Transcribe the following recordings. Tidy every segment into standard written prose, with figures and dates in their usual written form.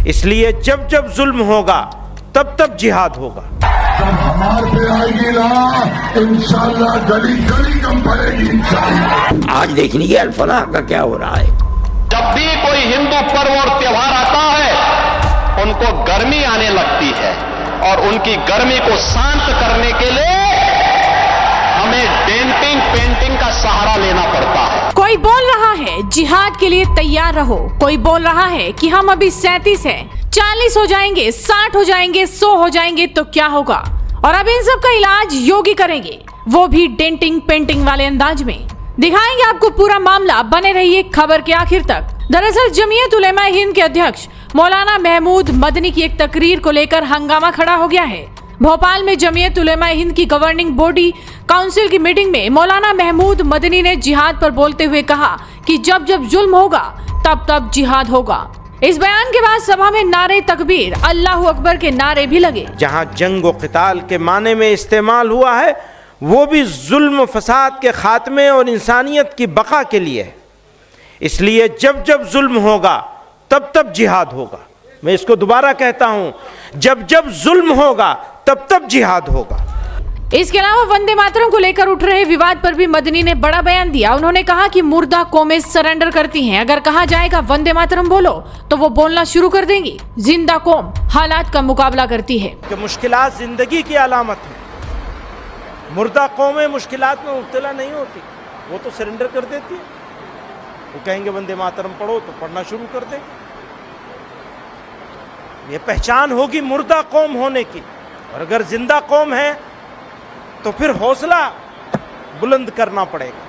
इसलिए जब जब जुल्म होगा तब तब जिहाद होगा। जब हमारे पे आएगी ना इंशाअल्लाह गली गली कम पड़ेगी इंशाअल्लाह। आज देख लीजिए अल-फलाह का क्या हो रहा है। जब भी कोई हिंदू पर्व और त्योहार आता है उनको गर्मी आने लगती है और उनकी गर्मी को शांत करने के लिए हमें डेंटिंग पेंटिंग का सहारा लेना पड़ता है। कोई बोल रहा है जिहाद के लिए तैयार रहो, कोई बोल रहा है कि हम अभी 37 हैं, 40 हो जाएंगे, 60 हो जाएंगे, 100 हो जाएंगे तो क्या होगा। और अब इन सब का इलाज योगी करेंगे, वो भी डेंटिंग पेंटिंग वाले अंदाज में। दिखाएंगे आपको पूरा मामला, बने रहिए खबर के आखिर तक। दरअसल जमीयत उलेमा हिंद के अध्यक्ष मौलाना महमूद मदनी की एक तकरीर को लेकर हंगामा खड़ा हो गया है। भोपाल में जमीयत उलेमा हिंद की गवर्निंग बॉडी काउंसिल की मीटिंग में मौलाना महमूद मदनी ने जिहाद पर बोलते हुए कहा कि जब जब जुल्म होगा तब तब जिहाद होगा। इस बयान के बाद सभा में नारे तकबीर, अल्लाहू अकबर के नारे भी लगे। जहां जंग व क़िताल के माने में इस्तेमाल हुआ है वो भी जुल्म फसाद के खात्मे और इंसानियत की बका के लिए है। इसलिए जब जब जुल्म होगा तब तब जिहाद होगा। मैं इसको दोबारा कहता हूं, जब जब जुल्म होगा तब तब जिहाद होगा। इसके अलावा वंदे मातरम को लेकर उठ रहे विवाद पर भी मदनी ने बड़ा बयान दिया। उन्होंने कहा कि मुर्दा कौमें सरेंडर करती हैं, अगर कहा जाएगा वंदे मातरम बोलो तो वो बोलना शुरू कर देंगी। जिंदा कौम हालात का मुकाबला करती है कि मुश्किलात जिंदगी की अलामत है। मुर्दा कौमें मुश्किलात में मुब्तला नहीं होती, वो तो सरेंडर कर देती है। वो कहेंगे वंदे मातरम पढ़ो तो पढ़ना शुरू कर देंगे। ये पहचान होगी मुर्दा कौम होने की। और अगर जिंदा कौम है तो फिर हौसला बुलंद करना पड़ेगा,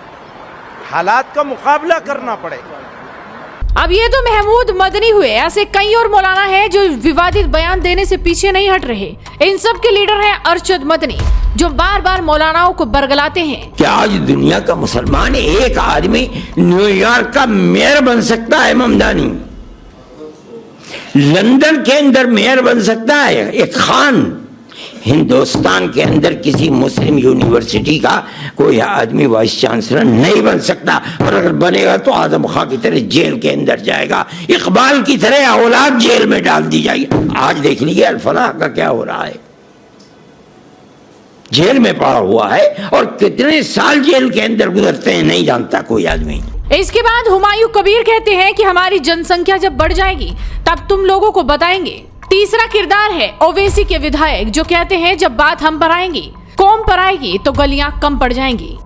हालात का मुकाबला करना पड़ेगा। अब ये तो महमूद मदनी हुए, ऐसे कई और मौलाना हैं जो विवादित बयान देने से पीछे नहीं हट रहे। इन सब के लीडर हैं अरशद मदनी, जो बार बार मौलानाओं को बरगलाते हैं। क्या आज दुनिया का मुसलमान एक आदमी न्यूयॉर्क का मेयर बन सकता है? ममदानी लंदन के अंदर मेयर बन सकता है एक खान। हिंदुस्तान के अंदर किसी मुस्लिम यूनिवर्सिटी का कोई आदमी वाइस चांसलर नहीं बन सकता, और अगर बनेगा तो आजम खां की तरह जेल के अंदर जाएगा, इकबाल की तरह औलाद जेल में डाल दी जाएगी। आज देख लीजिए अल-फलाह का क्या हो रहा है। जेल में पड़ा हुआ है और कितने साल जेल के अंदर गुजरते हैं नहीं जानता कोई आदमी। इसके बाद हुमायूं कबीर कहते हैं कि हमारी जनसंख्या जब बढ़ जाएगी तब तुम लोगों को बताएंगे। तीसरा किरदार है ओवैसी के विधायक, जो कहते हैं जब बात हम पर आएंगी, कौम पर आएगी तो गलियां कम पड़ जाएंगी।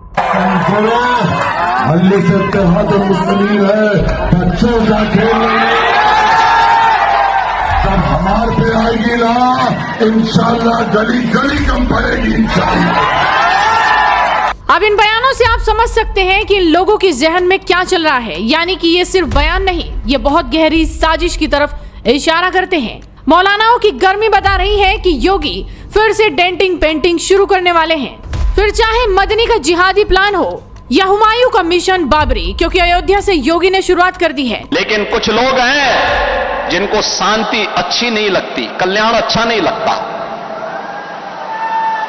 जब हमारे पे आएगी ना इंशाअल्लाह गली गली कम पड़ेगी इंशाअल्लाह। अब इन बयानों से आप समझ सकते हैं कि इन लोगों की जहन में क्या चल रहा है। यानी कि ये सिर्फ बयान नहीं, ये बहुत गहरी साजिश की तरफ इशारा करते हैं। मौलानाओं की गर्मी बता रही है कि योगी फिर से डेंटिंग पेंटिंग शुरू करने वाले हैं। फिर चाहे मदनी का जिहादी प्लान हो या हुमायूं का मिशन बाबरी, क्योंकि अयोध्या से योगी ने शुरुआत कर दी है। लेकिन कुछ लोग हैं जिनको शांति अच्छी नहीं लगती, कल्याण अच्छा नहीं लगता,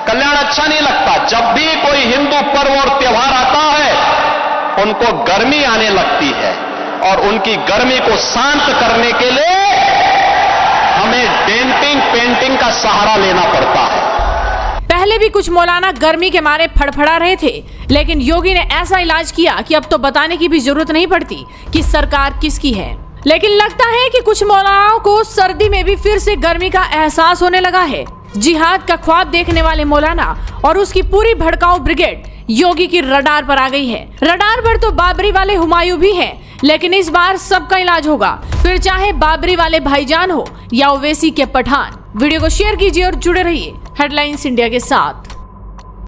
कल्याण अच्छा नहीं लगता। जब भी कोई हिंदू पर्व और त्योहार आता है उनको गर्मी आने लगती है और उनकी गर्मी को शांत करने के लिए हमें डेंटिंग पेंटिंग का सहारा लेना पड़ता है। पहले भी कुछ मौलाना गर्मी के मारे फड़फड़ा रहे थे, लेकिन योगी ने ऐसा इलाज किया कि अब तो बताने की भी जरूरत नहीं पड़ती कि सरकार किसकी है। लेकिन लगता है कि कुछ मौलानाओं को सर्दी में भी फिर से गर्मी का एहसास होने लगा है। जिहाद का ख्वाब देखने वाले मौलाना और उसकी पूरी भड़काऊ ब्रिगेड योगी की रडार पर आ गई है। रडार पर तो बाबरी वाले हुमायूं भी हैं, लेकिन इस बार सबका इलाज होगा, फिर चाहे बाबरी वाले भाईजान हो या ओवैसी के पठान। वीडियो को शेयर कीजिए और जुड़े रहिए हेडलाइंस इंडिया के साथ।